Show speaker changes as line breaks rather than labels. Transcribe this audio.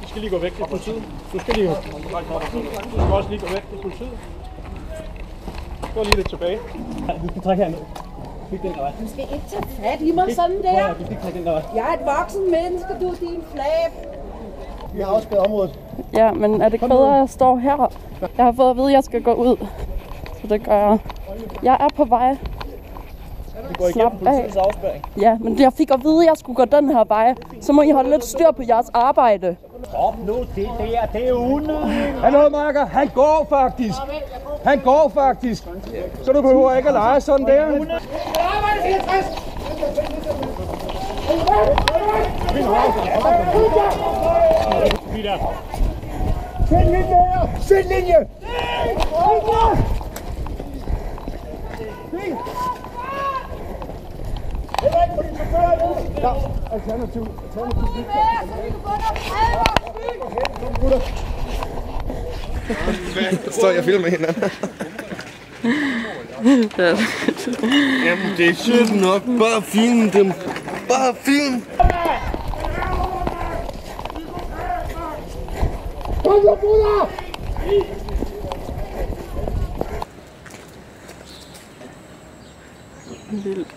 Du skal lige gå væk til politiet. Du skal også lige gå væk til politiet. Gå lige lidt tilbage. Du skal trække herned.
Du skal ikke tage fat i mig sådan der. Jeg er et voksen menneske, du er din flab.
Vi har også spærret området.
Ja, men er det ikke bedre, at jeg står her? Jeg har fået at vide, at jeg skal gå ud. Så det gør jeg. Jeg er på vej.
Det går igennem politiets afspærring.
Ja, men jeg fik at vide, at jeg skulle gå den her vej. Så må I holde lidt styr på jeres arbejde.
Stop nu, det er unødigt. Hallo, Marker. Han går faktisk. Han går faktisk. Så du behøver ikke at lege sådan der. Find linje! Find linje! Alternativ.
Står jeg og filmer hinanden. Jamen, det er sødt nok. Bare film dem. Bare film.
Kom så, Buddha!
Vildt.